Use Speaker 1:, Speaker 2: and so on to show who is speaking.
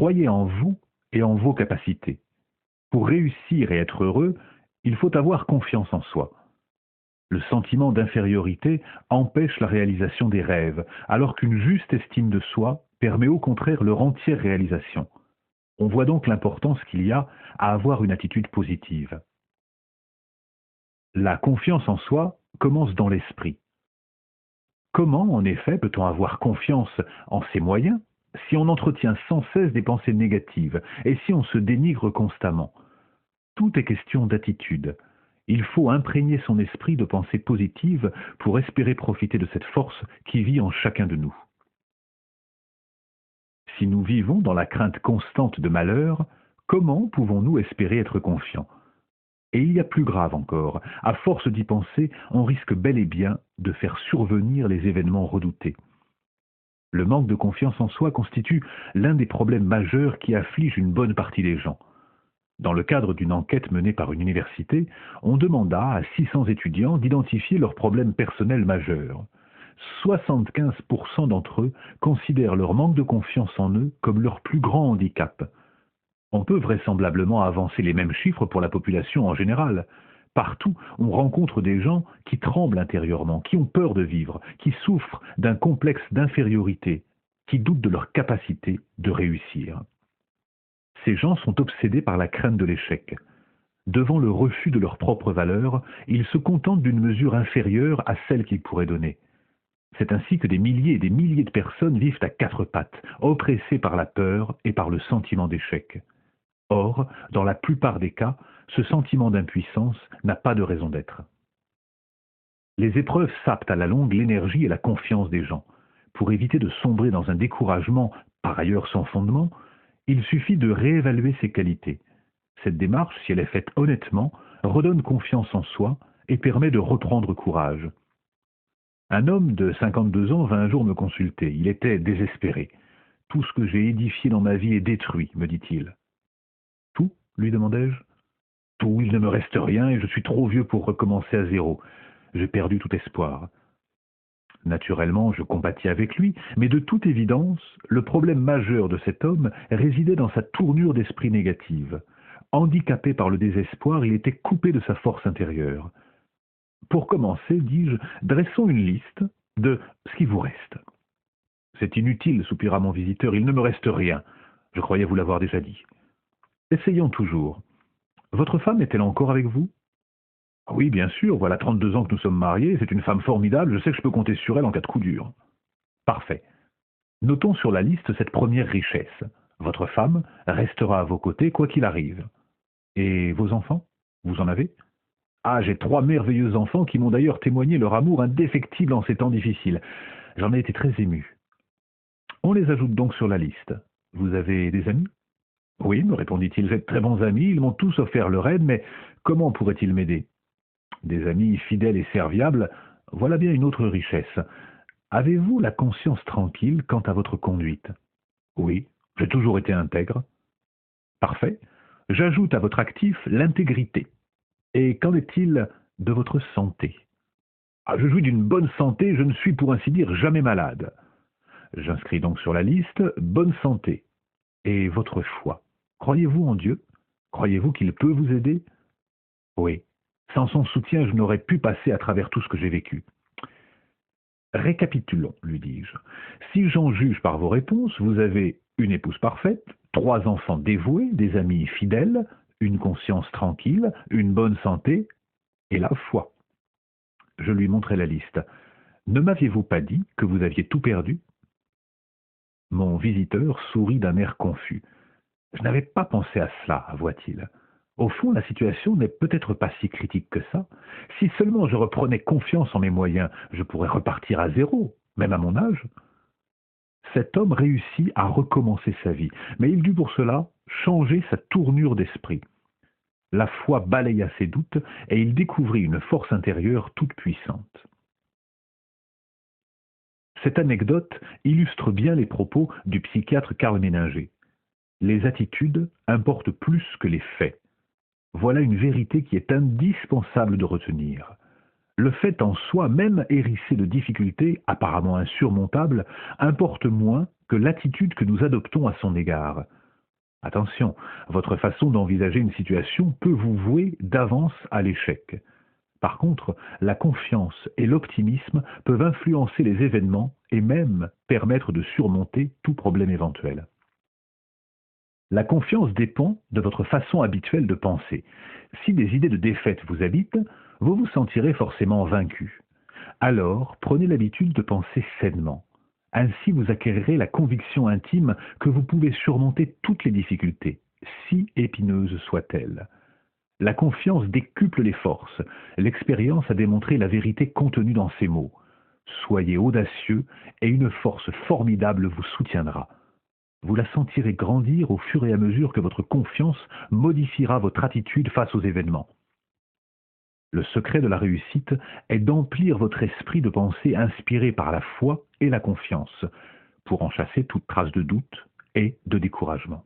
Speaker 1: Croyez en vous et en vos capacités. Pour réussir et être heureux, il faut avoir confiance en soi. Le sentiment d'infériorité empêche la réalisation des rêves, alors qu'une juste estime de soi permet au contraire leur entière réalisation. On voit donc l'importance qu'il y a à avoir une attitude positive. La confiance en soi commence dans l'esprit. Comment, en effet, peut-on avoir confiance en ses moyens si on entretient sans cesse des pensées négatives et si on se dénigre constamment? Tout est question d'attitude. Il faut imprégner son esprit de pensées positives pour espérer profiter de cette force qui vit en chacun de nous. Si nous vivons dans la crainte constante de malheur, comment pouvons-nous espérer être confiants? Et il y a plus grave encore, à force d'y penser, on risque bel et bien de faire survenir les événements redoutés. Le manque de confiance en soi constitue l'un des problèmes majeurs qui affligent une bonne partie des gens. Dans le cadre d'une enquête menée par une université, on demanda à 600 étudiants d'identifier leurs problèmes personnels majeurs. 75% d'entre eux considèrent leur manque de confiance en eux comme leur plus grand handicap. On peut vraisemblablement avancer les mêmes chiffres pour la population en général. Partout, on rencontre des gens qui tremblent intérieurement, qui ont peur de vivre, qui souffrent d'un complexe d'infériorité, qui doutent de leur capacité de réussir. Ces gens sont obsédés par la crainte de l'échec. Devant le refus de leurs propres valeurs, ils se contentent d'une mesure inférieure à celle qu'ils pourraient donner. C'est ainsi que des milliers et des milliers de personnes vivent à quatre pattes, oppressées par la peur et par le sentiment d'échec. Or, dans la plupart des cas, ce sentiment d'impuissance n'a pas de raison d'être. Les épreuves sapent à la longue l'énergie et la confiance des gens. Pour éviter de sombrer dans un découragement, par ailleurs sans fondement, il suffit de réévaluer ses qualités. Cette démarche, si elle est faite honnêtement, redonne confiance en soi et permet de reprendre courage. Un homme de 52 ans vint un jour me consulter. Il était désespéré. « Tout ce que j'ai édifié dans ma vie est détruit, me dit-il. Tout, lui demandai-je. Tout, il ne me reste rien et je suis trop vieux pour recommencer à zéro. J'ai perdu tout espoir. Naturellement, je compatis avec lui, mais de toute évidence, le problème majeur de cet homme résidait dans sa tournure d'esprit négative. Handicapé par le désespoir, il était coupé de sa force intérieure. Pour commencer, dis-je, dressons une liste de ce qui vous reste. C'est inutile, soupira mon visiteur, il ne me reste rien. Je croyais vous l'avoir déjà dit. Essayons toujours. Votre femme est-elle encore avec vous? Oui, bien sûr, voilà 32 ans que nous sommes mariés, c'est une femme formidable, je sais que je peux compter sur elle en cas de coup dur. Parfait. Notons sur la liste cette première richesse. Votre femme restera à vos côtés quoi qu'il arrive. Et vos enfants? Vous en avez? Ah, j'ai 3 merveilleux enfants qui m'ont d'ailleurs témoigné leur amour indéfectible en ces temps difficiles. J'en ai été très ému. On les ajoute donc sur la liste. Vous avez des amis? Oui, me répondit-il, j'ai de très bons amis, ils m'ont tous offert leur aide, mais comment pourraient-ils m'aider? Des amis fidèles et serviables, voilà bien une autre richesse. Avez-vous la conscience tranquille quant à votre conduite? Oui, j'ai toujours été intègre. Parfait. J'ajoute à votre actif l'intégrité. Et qu'en est-il de votre santé? Ah, je jouis d'une bonne santé, je ne suis pour ainsi dire jamais malade. J'inscris donc sur la liste bonne santé. Et votre foi? Croyez-vous en Dieu? Croyez-vous qu'il peut vous aider? Oui. Sans son soutien, je n'aurais pu passer à travers tout ce que j'ai vécu. Récapitulons, lui dis-je. Si j'en juge par vos réponses, vous avez une épouse parfaite, 3 enfants dévoués, des amis fidèles, une conscience tranquille, une bonne santé et la foi. Je lui montrai la liste. Ne m'aviez-vous pas dit que vous aviez tout perdu? Mon visiteur sourit d'un air confus. Je n'avais pas pensé à cela, avoua-t-il. Au fond, la situation n'est peut-être pas si critique que ça. Si seulement je reprenais confiance en mes moyens, je pourrais repartir à zéro, même à mon âge. Cet homme réussit à recommencer sa vie, mais il dut pour cela changer sa tournure d'esprit. La foi balaya ses doutes et il découvrit une force intérieure toute puissante. Cette anecdote illustre bien les propos du psychiatre Karl Menninger. Les attitudes importent plus que les faits. Voilà une vérité qui est indispensable de retenir. Le fait en soi, même hérissé de difficultés apparemment insurmontables, importe moins que l'attitude que nous adoptons à son égard. Attention, votre façon d'envisager une situation peut vous vouer d'avance à l'échec. Par contre, la confiance et l'optimisme peuvent influencer les événements et même permettre de surmonter tout problème éventuel. La confiance dépend de votre façon habituelle de penser. Si des idées de défaite vous habitent, vous vous sentirez forcément vaincu. Alors, prenez l'habitude de penser sainement. Ainsi, vous acquérirez la conviction intime que vous pouvez surmonter toutes les difficultés, si épineuses soient-elles. La confiance décuple les forces. L'expérience a démontré la vérité contenue dans ces mots. Soyez audacieux et une force formidable vous soutiendra. Vous la sentirez grandir au fur et à mesure que votre confiance modifiera votre attitude face aux événements. Le secret de la réussite est d'emplir votre esprit de pensée inspirée par la foi et la confiance, pour en chasser toute trace de doute et de découragement.